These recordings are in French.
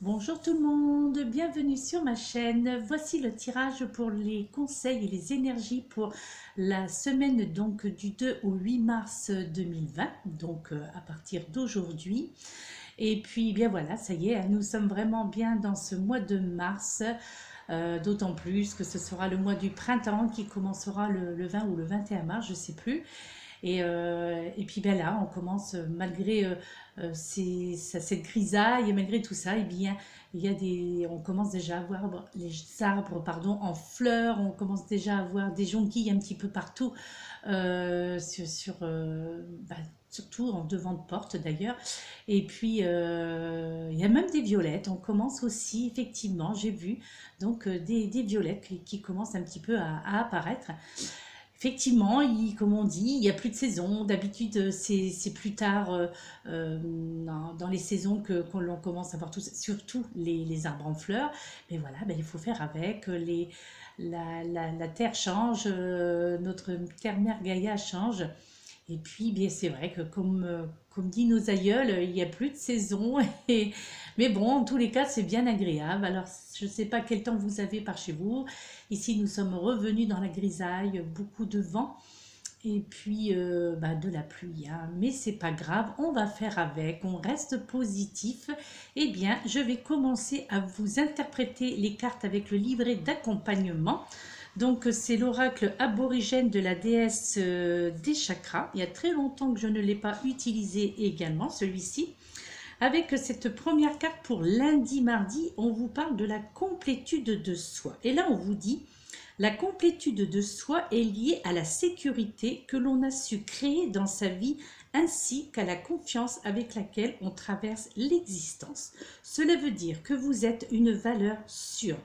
Bonjour tout le monde, bienvenue sur ma chaîne. Voici le tirage pour les conseils et les énergies pour la semaine donc du 2 au 8 mars 2020, donc à partir d'aujourd'hui. Et puis bien voilà, ça y est, nous sommes vraiment bien dans ce mois de mars, d'autant plus que ce sera le mois du printemps qui commencera le 20 ou le 21 mars, je ne sais plus. Et puis ben là, on commence, malgré cette grisaille et malgré tout ça, et bien, on commence déjà à voir les arbres pardon, en fleurs, on commence déjà à voir des jonquilles un petit peu partout, surtout en devant de porte d'ailleurs. Et puis, il y a même des violettes, on commence aussi, effectivement, j'ai vu, donc des violettes qui commencent un petit peu à apparaître. Effectivement, comme on dit, il n'y a plus de saison. D'habitude, c'est plus tard dans les saisons qu'on l'on commence à voir surtout les arbres en fleurs. Mais voilà, ben, il faut faire avec. La terre change, notre terre-mère Gaïa change. Et puis, bien, c'est vrai que comme dit nos aïeuls, il n'y a plus de saison. Mais bon, en tous les cas, c'est bien agréable. Alors, je ne sais pas quel temps vous avez par chez vous. Ici, nous sommes revenus dans la grisaille, beaucoup de vent et puis de la pluie, hein. Mais c'est pas grave, on va faire avec, on reste positif. Eh bien, je vais commencer à vous interpréter les cartes avec le livret d'accompagnement. Donc, c'est l'oracle aborigène de la déesse des chakras. Il y a très longtemps que je ne l'ai pas utilisé également, celui-ci. Avec cette première carte pour lundi, mardi, on vous parle de la complétude de soi. Et là, on vous dit, la complétude de soi est liée à la sécurité que l'on a su créer dans sa vie ainsi qu'à la confiance avec laquelle on traverse l'existence. Cela veut dire que vous êtes une valeur sûre,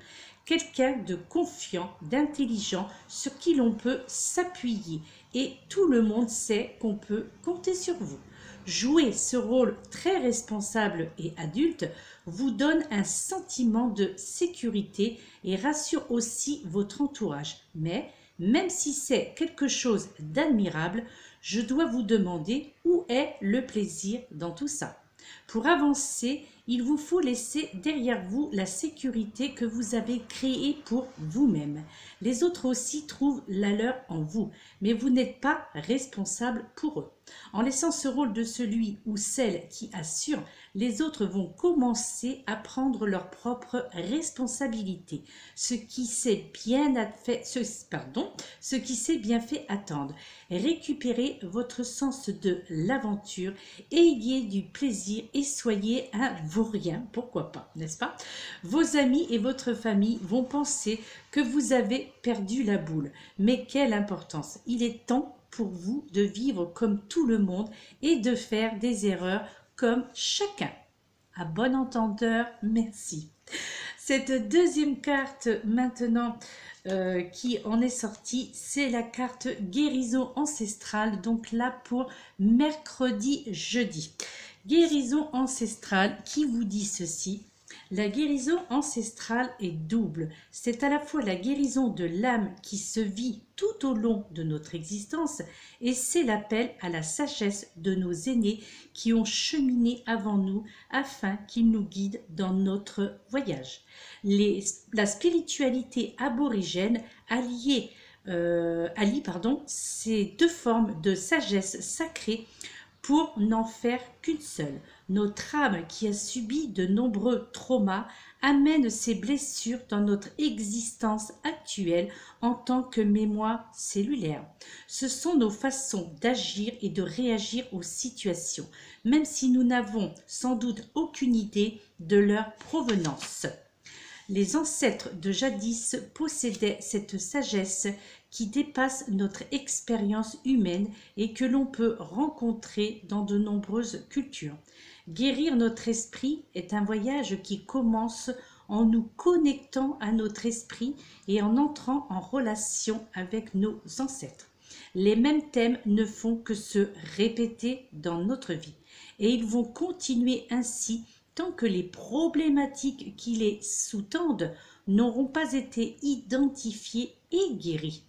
quelqu'un de confiant, d'intelligent, sur qui l'on peut s'appuyer et tout le monde sait qu'on peut compter sur vous. Jouer ce rôle très responsable et adulte vous donne un sentiment de sécurité et rassure aussi votre entourage. Mais même si c'est quelque chose d'admirable, je dois vous demander où est le plaisir dans tout ça. Pour avancer, il vous faut laisser derrière vous la sécurité que vous avez créée pour vous-même. Les autres aussi trouvent la leur en vous, mais vous n'êtes pas responsable pour eux. En laissant ce rôle de celui ou celle qui assure, les autres vont commencer à prendre leur propre responsabilité, ce qui s'est bien fait attendre. Récupérez votre sens de l'aventure, ayez du plaisir et soyez un vaurien, pourquoi pas, n'est-ce pas? Vos amis et votre famille vont penser que vous avez perdu la boule, mais quelle importance! Il est temps pour vous de vivre comme tout le monde et de faire des erreurs comme chacun. À bon entendeur, merci. Cette deuxième carte maintenant qui en est sortie, c'est la carte guérison ancestrale, donc là pour mercredi, jeudi. Guérison ancestrale qui vous dit ceci. La guérison ancestrale est double. C'est à la fois la guérison de l'âme qui se vit tout au long de notre existence et c'est l'appel à la sagesse de nos aînés qui ont cheminé avant nous afin qu'ils nous guident dans notre voyage. La spiritualité aborigène allie ces deux formes de sagesse sacrée pour n'en faire qu'une seule. Notre âme qui a subi de nombreux traumas amène ces blessures dans notre existence actuelle en tant que mémoire cellulaire. Ce sont nos façons d'agir et de réagir aux situations, même si nous n'avons sans doute aucune idée de leur provenance. Les ancêtres de jadis possédaient cette sagesse qui dépasse notre expérience humaine et que l'on peut rencontrer dans de nombreuses cultures. Guérir notre esprit est un voyage qui commence en nous connectant à notre esprit et en entrant en relation avec nos ancêtres. Les mêmes thèmes ne font que se répéter dans notre vie et ils vont continuer ainsi tant que les problématiques qui les sous-tendent n'auront pas été identifiées et guéries.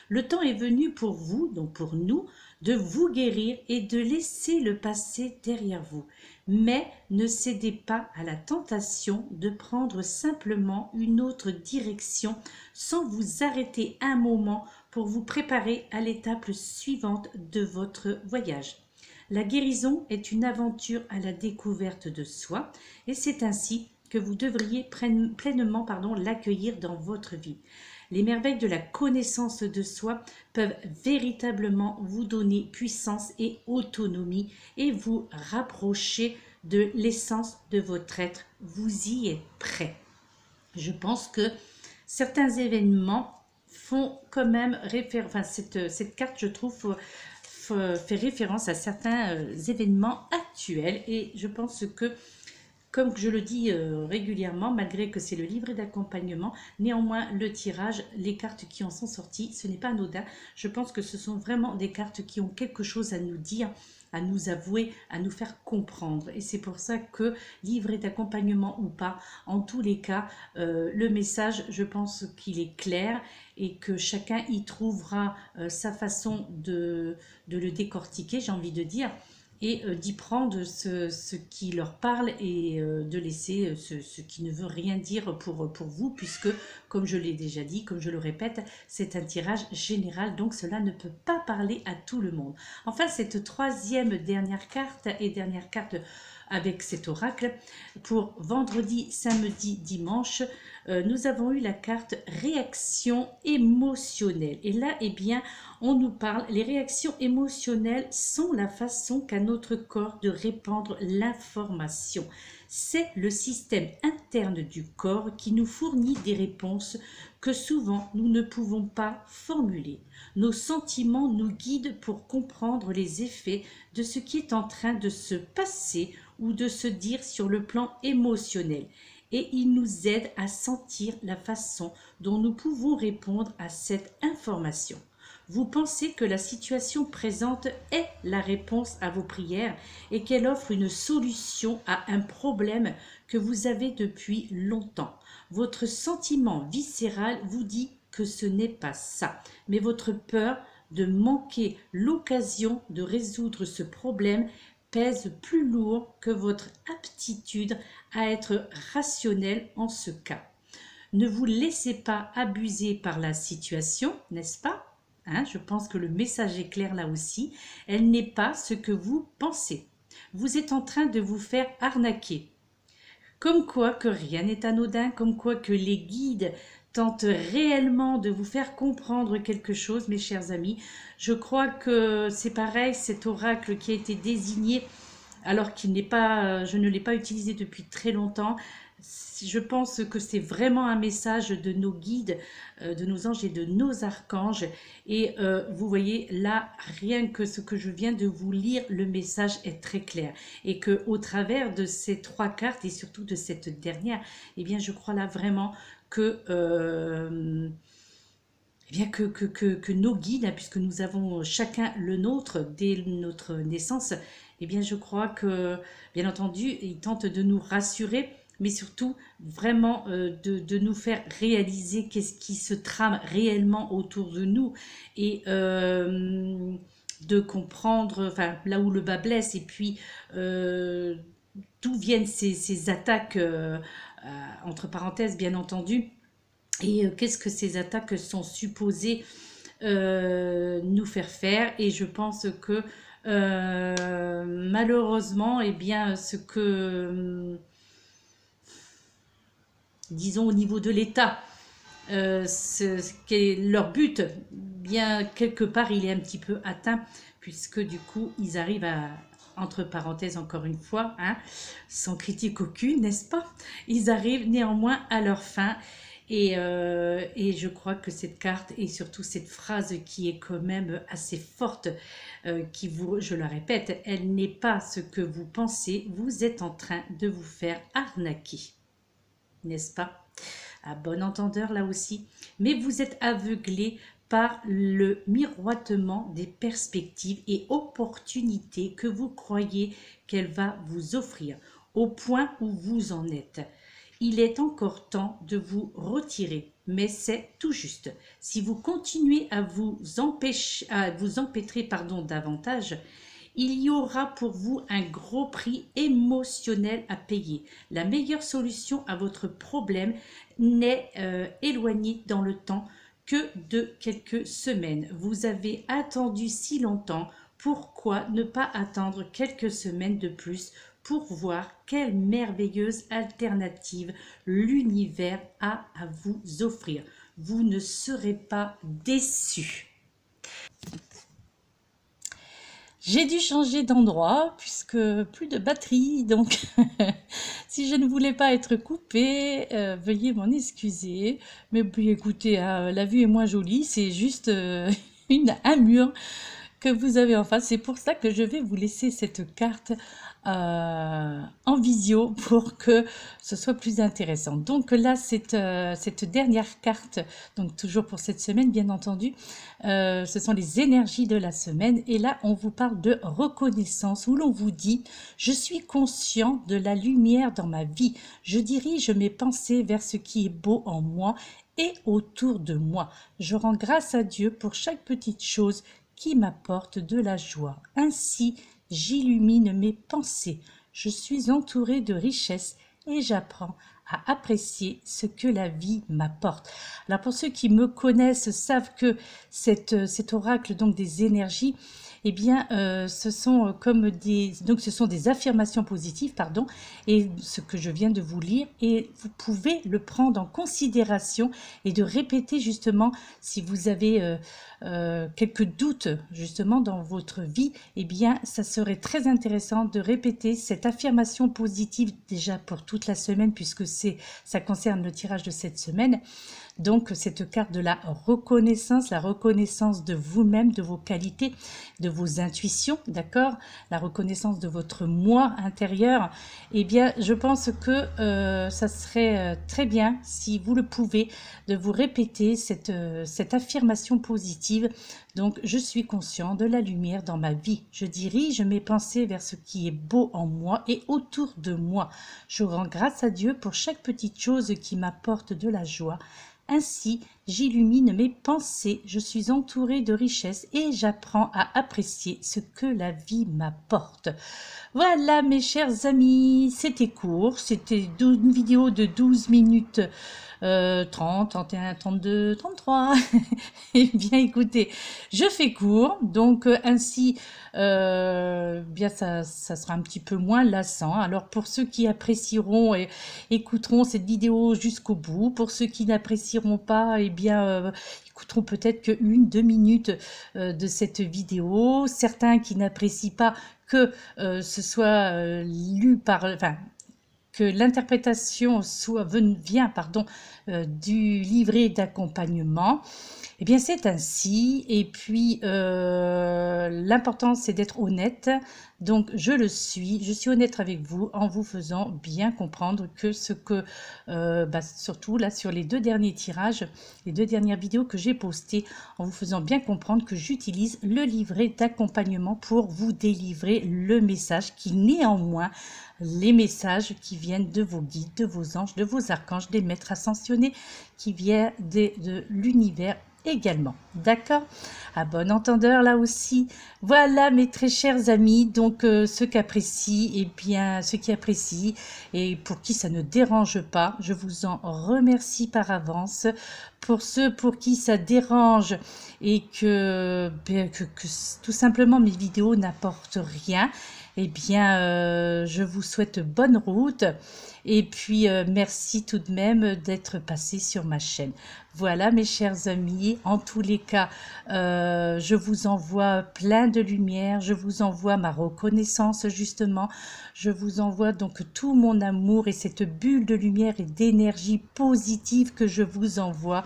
Le temps est venu pour vous, donc pour nous, de vous guérir et de laisser le passé derrière vous. Mais ne cédez pas à la tentation de prendre simplement une autre direction sans vous arrêter un moment pour vous préparer à l'étape suivante de votre voyage. La guérison est une aventure à la découverte de soi et c'est ainsi que vous devriez pleinement l'accueillir dans votre vie. Les merveilles de la connaissance de soi peuvent véritablement vous donner puissance et autonomie et vous rapprocher de l'essence de votre être. Vous y êtes prêt. Je pense que certains événements font quand même référence, enfin cette carte je trouve fait référence à certains événements actuels et je pense que comme je le dis régulièrement, malgré que c'est le livret d'accompagnement, néanmoins le tirage, les cartes qui en sont sorties, ce n'est pas anodin. Je pense que ce sont vraiment des cartes qui ont quelque chose à nous dire, à nous avouer, à nous faire comprendre. Et c'est pour ça que, livret d'accompagnement ou pas, en tous les cas, le message, je pense qu'il est clair et que chacun y trouvera sa façon de le décortiquer, j'ai envie de dire, et d'y prendre ce qui leur parle et de laisser ce qui ne veut rien dire pour vous, puisque, comme je l'ai déjà dit, comme je le répète, c'est un tirage général, donc cela ne peut pas parler à tout le monde. Enfin, cette troisième dernière carte et dernière carte avec cet oracle, pour vendredi, samedi, dimanche, nous avons eu la carte réaction émotionnelle. Et là, eh bien, on nous parle, les réactions émotionnelles sont la façon qu'a notre corps de répandre l'information. C'est le système interne du corps qui nous fournit des réponses que souvent nous ne pouvons pas formuler. Nos sentiments nous guident pour comprendre les effets de ce qui est en train de se passer ou de se dire sur le plan émotionnel. Et ils nous aident à sentir la façon dont nous pouvons répondre à cette information. Vous pensez que la situation présente est la réponse à vos prières et qu'elle offre une solution à un problème que vous avez depuis longtemps. Votre sentiment viscéral vous dit que ce n'est pas ça, mais votre peur de manquer l'occasion de résoudre ce problème pèse plus lourd que votre aptitude à être rationnel en ce cas. Ne vous laissez pas abuser par la situation, n'est-ce pas ? Je pense que le message est clair là aussi. Elle n'est pas ce que vous pensez. Vous êtes en train de vous faire arnaquer. Comme quoi que rien n'est anodin, comme quoi que les guides tentent réellement de vous faire comprendre quelque chose, mes chers amis. Je crois que c'est pareil, cet oracle qui a été désigné, alors qu'il n'est pas, je ne l'ai pas utilisé depuis très longtemps. Je pense que c'est vraiment un message de nos guides, de nos anges et de nos archanges. Et vous voyez là, rien que ce que je viens de vous lire, le message est très clair. Et que au travers de ces trois cartes et surtout de cette dernière, eh bien je crois là vraiment que que nos guides, puisque nous avons chacun le nôtre dès notre naissance, eh bien je crois que, bien entendu, ils tentent de nous rassurer, mais surtout vraiment de nous faire réaliser qu'est-ce qui se trame réellement autour de nous et de comprendre là où le bas blesse et puis d'où viennent ces attaques, entre parenthèses bien entendu, et qu'est-ce que ces attaques sont supposées nous faire faire. Et je pense que malheureusement, eh bien, ce que disons au niveau de l'État, ce qui est leur but, bien quelque part il est un petit peu atteint, puisque du coup ils arrivent à, entre parenthèses encore une fois, sans critique aucune, n'est-ce pas, ils arrivent néanmoins à leur fin. Et je crois que cette carte et surtout cette phrase qui est quand même assez forte, qui vous, je la répète, elle n'est pas ce que vous pensez, vous êtes en train de vous faire arnaquer. N'est-ce pas? À bon entendeur là aussi. Mais vous êtes aveuglé par le miroitement des perspectives et opportunités que vous croyez qu'elle va vous offrir, au point où vous en êtes. Il est encore temps de vous retirer, mais c'est tout juste. Si vous continuez à vous empêtrer davantage, il y aura pour vous un gros prix émotionnel à payer. La meilleure solution à votre problème n'est éloignée dans le temps que de quelques semaines. Vous avez attendu si longtemps, pourquoi ne pas attendre quelques semaines de plus pour voir quelle merveilleuse alternative l'univers a à vous offrir? Vous ne serez pas déçus. J'ai dû changer d'endroit puisque plus de batterie, donc si je ne voulais pas être coupée, veuillez m'en excuser. Mais puis écoutez, hein, la vue est moins jolie, c'est juste un mur que vous avez en face. C'est pour ça que je vais vous laisser cette carte en visio pour que ce soit plus intéressant. Donc là, cette dernière carte, donc toujours pour cette semaine, bien entendu, ce sont les énergies de la semaine. Et là, on vous parle de reconnaissance, où l'on vous dit « Je suis conscient de la lumière dans ma vie. Je dirige mes pensées vers ce qui est beau en moi et autour de moi. Je rends grâce à Dieu pour chaque petite chose qui m'apporte de la joie. Ainsi, j'illumine mes pensées. Je suis entourée de richesses et j'apprends à apprécier ce que la vie m'apporte. » Alors pour ceux qui me connaissent savent que cet oracle donc des énergies, eh bien, ce sont des affirmations positives, pardon, et ce que je viens de vous lire, et vous pouvez le prendre en considération et de répéter justement si vous avez quelques doutes justement dans votre vie, eh bien, ça serait très intéressant de répéter cette affirmation positive déjà pour toute la semaine puisque ça concerne le tirage de cette semaine. Donc, cette carte de la reconnaissance de vous-même, de vos qualités, de vos intuitions, d'accord? La reconnaissance de votre moi intérieur. Eh bien, je pense que ça serait très bien, si vous le pouvez, de vous répéter cette affirmation positive. Donc, je suis conscient de la lumière dans ma vie. Je dirige mes pensées vers ce qui est beau en moi et autour de moi. Je rends grâce à Dieu pour chaque petite chose qui m'apporte de la joie. Ainsi, j'illumine mes pensées, je suis entourée de richesses et j'apprends à apprécier ce que la vie m'apporte. Voilà mes chers amis, c'était court, c'était une vidéo de 12 minutes 30, 31, 32, 33. Eh bien écoutez, je fais court, donc ainsi bien ça sera un petit peu moins lassant. Alors pour ceux qui apprécieront et écouteront cette vidéo jusqu'au bout, pour ceux qui n'apprécieront pas, eh bien écouteront peut-être que 1-2 minutes de cette vidéo. Certains qui n'apprécient pas que ce soit lu par... Enfin, que l'interprétation vient du livret d'accompagnement, eh bien c'est ainsi. Et puis l'important c'est d'être honnête. Donc je suis honnête avec vous en vous faisant bien comprendre que surtout là sur les 2 derniers tirages, les 2 dernières vidéos que j'ai postées, en vous faisant bien comprendre que j'utilise le livret d'accompagnement pour vous délivrer le message qui néanmoins, les messages qui viennent de vos guides, de vos anges, de vos archanges, des maîtres ascensionnés, qui viennent de l'univers également. D'accord? À bon entendeur là aussi. Voilà mes très chers amis, donc ceux qui apprécient, et pour qui ça ne dérange pas, je vous en remercie par avance. Pour ceux pour qui ça dérange et que tout simplement mes vidéos n'apportent rien, eh bien, je vous souhaite bonne route et puis merci tout de même d'être passé sur ma chaîne. Voilà mes chers amis, en tous les cas, je vous envoie plein de lumière, je vous envoie ma reconnaissance justement, je vous envoie donc tout mon amour et cette bulle de lumière et d'énergie positive que je vous envoie.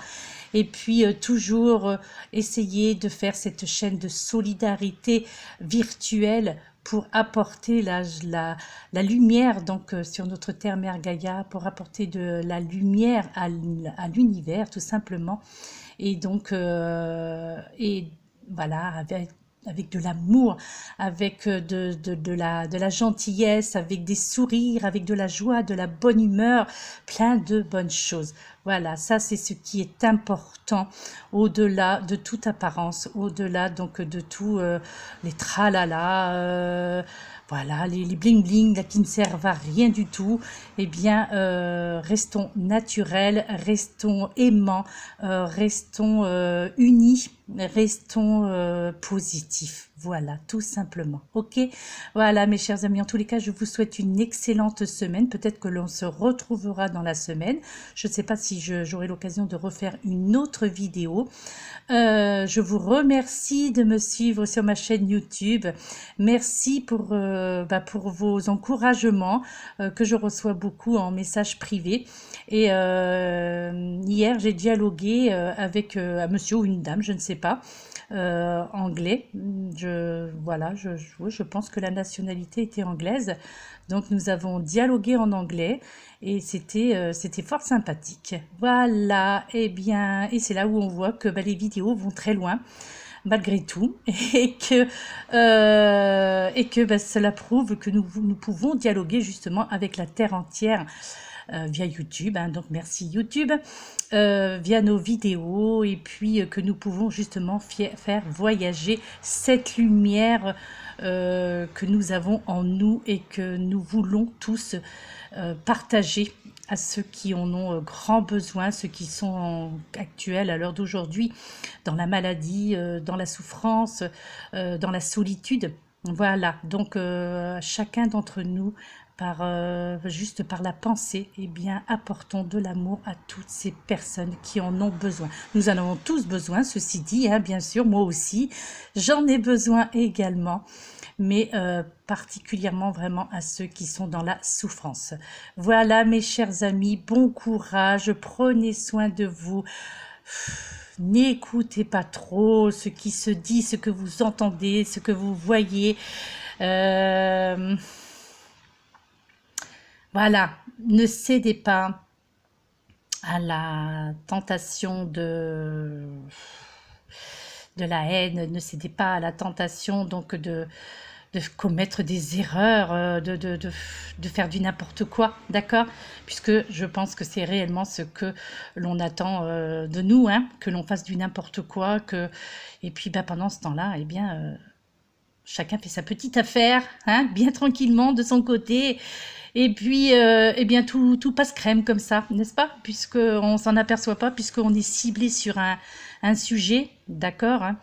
Et puis toujours essayer de faire cette chaîne de solidarité virtuelle pour apporter la lumière donc sur notre terre mère Gaïa, pour apporter de la lumière à l'univers tout simplement. Et donc et voilà, avec de l'amour, avec de la gentillesse, avec des sourires, avec de la joie, de la bonne humeur, plein de bonnes choses. Voilà, ça c'est ce qui est important au-delà de toute apparence, au-delà donc de tout les tralala, voilà, les bling bling là, qui ne servent à rien du tout. Eh bien, restons naturels, restons aimants, restons unis, restons positifs. Voilà, tout simplement. Ok, voilà, mes chers amis. En tous les cas, je vous souhaite une excellente semaine. Peut-être que l'on se retrouvera dans la semaine. Je ne sais pas si j'aurai l'occasion de refaire une autre vidéo. Je vous remercie de me suivre sur ma chaîne YouTube. Merci pour vos encouragements que je reçois beaucoup en message privé. Et hier, j'ai dialogué avec un monsieur ou une dame, je ne sais pas, anglais. Voilà, je pense que la nationalité était anglaise. Donc nous avons dialogué en anglais et c'était fort sympathique. Voilà, et c'est là où on voit que les vidéos vont très loin malgré tout et que cela prouve que nous pouvons dialoguer justement avec la terre entière via YouTube, hein, donc merci YouTube, via nos vidéos, et puis que nous pouvons justement faire voyager cette lumière que nous avons en nous et que nous voulons tous partager à ceux qui en ont grand besoin, ceux qui sont actuels à l'heure d'aujourd'hui, dans la maladie, dans la souffrance, dans la solitude. Voilà, donc chacun d'entre nous, juste par la pensée, eh bien, apportons de l'amour à toutes ces personnes qui en ont besoin. Nous en avons tous besoin, ceci dit, hein, bien sûr, moi aussi, j'en ai besoin également, mais particulièrement vraiment à ceux qui sont dans la souffrance. Voilà, mes chers amis, bon courage, prenez soin de vous. N'écoutez pas trop ce qui se dit, ce que vous entendez, ce que vous voyez. Voilà, ne cédez pas à la tentation de la haine, ne cédez pas à la tentation donc de commettre des erreurs, de faire du n'importe quoi, d'accord? Puisque je pense que c'est réellement ce que l'on attend de nous, hein, que l'on fasse du n'importe quoi, et puis pendant ce temps-là, eh bien, chacun fait sa petite affaire, hein, bien tranquillement de son côté. Et puis, eh bien, tout passe crème comme ça, n'est-ce pas? Puisqu'on ne s'en aperçoit pas, puisqu'on est ciblé sur un sujet, d'accord, hein?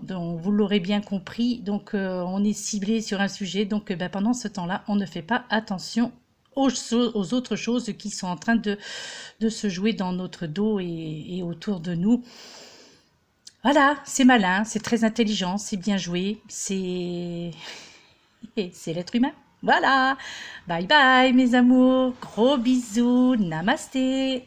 Donc, vous l'aurez bien compris, donc on est ciblé sur un sujet, donc pendant ce temps-là, on ne fait pas attention aux autres choses qui sont en train de se jouer dans notre dos et autour de nous. Voilà, c'est malin, c'est très intelligent, c'est bien joué, c'est l'être humain. Voilà, bye bye mes amours, gros bisous, namasté.